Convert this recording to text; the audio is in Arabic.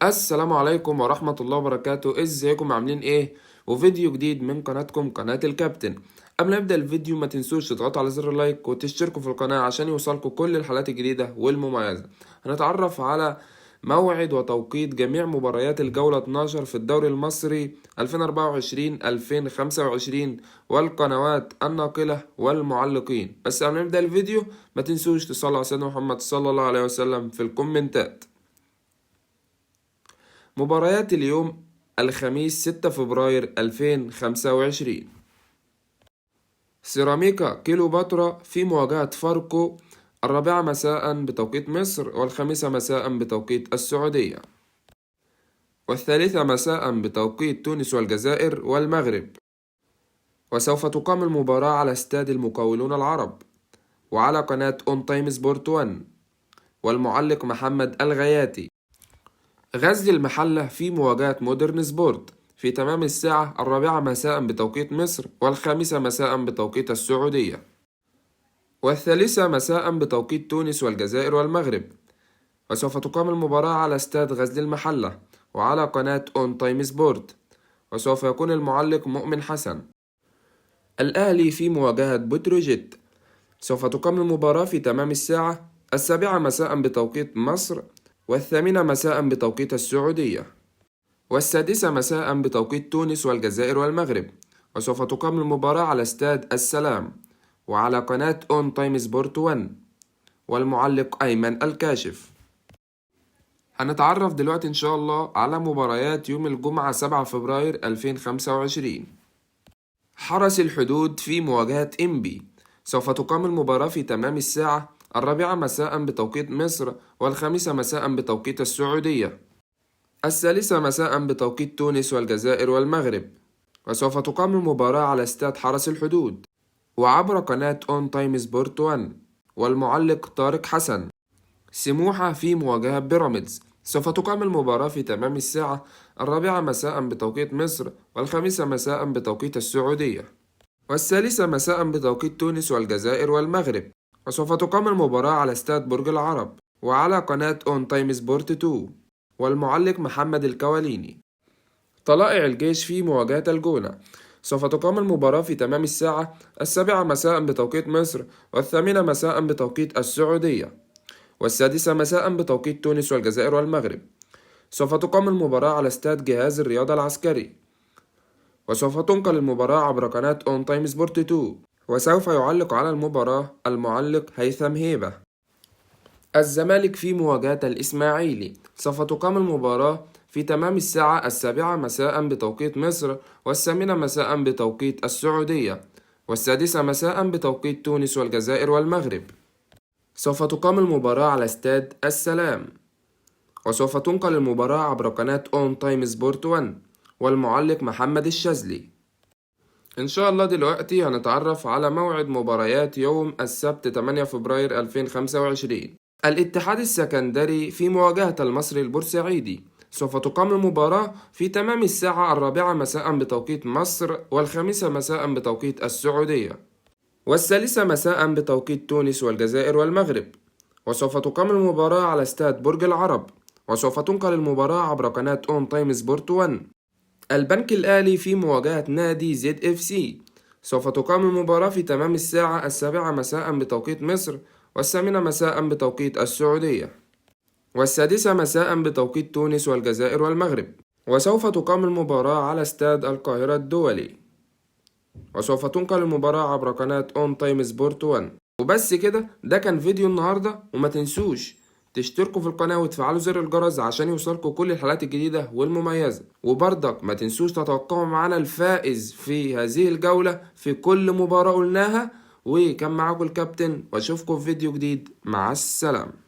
السلام عليكم ورحمة الله وبركاته. ازيكم عاملين ايه؟ وفيديو جديد من قناتكم قناة الكابتن. قبل ما نبدأ الفيديو ما تنسوش تضغطوا على زر اللايك وتشتركوا في القناة عشان يوصلكم كل الحلقات الجديدة والمميزة. هنتعرف على موعد وتوقيت جميع مباريات الجولة 12 في الدوري المصري 2024-2025 والقنوات الناقلة والمعلقين. بس قبل ما نبدأ الفيديو ما تنسوش تصلوا على سيدنا محمد صلى الله عليه وسلم في الكومنتات. مباريات اليوم الخميس 6 فبراير 2025. سيراميكا كيلوباترا في مواجهة فاركو 4 مساء بتوقيت مصر، والخامسة مساء بتوقيت السعودية، والثالثة مساء بتوقيت تونس والجزائر والمغرب. وسوف تقام المباراة على استاد المقاولون العرب وعلى قناة اون تايم سبورت 1، والمعلق محمد الغياتي. غزل المحلة في مواجهة مودرن سبورت في تمام الساعة 4 مساء بتوقيت مصر، والخامسة مساء بتوقيت السعودية، والثالثة مساء بتوقيت تونس والجزائر والمغرب. وسوف تقام المباراة على استاد غزل المحلة وعلى قناة اون تايم سبورت، وسوف يكون المعلق مؤمن حسن. الأهلي في مواجهة بتروجيت سوف تقام المباراة في تمام الساعة 7 مساء بتوقيت مصر، والثامنة مساء بتوقيت السعودية، والسادسة مساء بتوقيت تونس والجزائر والمغرب. وسوف تقام المباراة على استاد السلام وعلى قناة اون تايم سبورت 1، والمعلق أيمن الكاشف. هنتعرف دلوقتي إن شاء الله على مباريات يوم الجمعة 7 فبراير 2025. حرس الحدود في مواجهة إنبي سوف تقام المباراة في تمام الساعة 4 مساء بتوقيت مصر، والخامسة مساء بتوقيت السعودية، الثالثة مساء بتوقيت تونس والجزائر والمغرب. وسوف تقام المباراة على استاد حرس الحدود وعبر قناة اون تايم سبورت 1، والمعلق طارق حسن. سموحة في مواجهة بيراميدز سوف تقام المباراة في تمام الساعة 4 مساء بتوقيت مصر، والخامسة مساء بتوقيت السعودية، والثالثة مساء بتوقيت تونس والجزائر والمغرب. وسوف تقام المباراة على استاد برج العرب وعلى قناة اون تايم سبورت 2، والمعلق محمد الكواليني. طلائع الجيش في مواجهة الجونة سوف تقام المباراة في تمام الساعة 7 مساء بتوقيت مصر، والثامنة مساء بتوقيت السعودية، والسادسة مساء بتوقيت تونس والجزائر والمغرب. سوف تقام المباراة على استاد جهاز الرياضة العسكري، وسوف تنقل المباراة عبر قناة اون تايم سبورت 2، وسوف يعلق على المباراة المعلق هيثم هيبة. الزمالك في مواجهة الإسماعيلي سوف تقام المباراة في تمام الساعة 7 مساء بتوقيت مصر، والثامنة مساء بتوقيت السعودية، والسادسة مساء بتوقيت تونس والجزائر والمغرب. سوف تقام المباراة على استاد السلام، وسوف تنقل المباراة عبر قناة اون تايم سبورت 1، والمعلق محمد الشاذلي. إن شاء الله دلوقتي هنتعرف على موعد مباريات يوم السبت 8 فبراير 2025. الاتحاد السكندري في مواجهة المصري البورسعيدي سوف تقام المباراة في تمام الساعة 4 مساء بتوقيت مصر، والخامسة مساء بتوقيت السعودية، والثالثة مساء بتوقيت تونس والجزائر والمغرب. وسوف تقام المباراة على استاد برج العرب، وسوف تنقل المباراة عبر قناة اون تايم سبورت 1. البنك الأهلي في مواجهة نادي زد اف سي سوف تقام المباراة في تمام الساعة 7 مساء بتوقيت مصر، والثامنة مساء بتوقيت السعودية، والسادسة مساء بتوقيت تونس والجزائر والمغرب. وسوف تقام المباراة على استاد القاهرة الدولي، وسوف تنقل المباراة عبر قناة اون تايم سبورت 1. وبس كده، ده كان فيديو النهاردة. وما تنسوش تشتركوا في القناة وتفعلوا زر الجرس عشان يوصلكوا كل الحلقات الجديدة والمميزة. وبرضك ما تنسوش تتوقعوا معانا الفائز في هذه الجولة في كل مباراة قلناها. وكان معاكم الكابتن، واشوفكم في فيديو جديد. مع السلامة.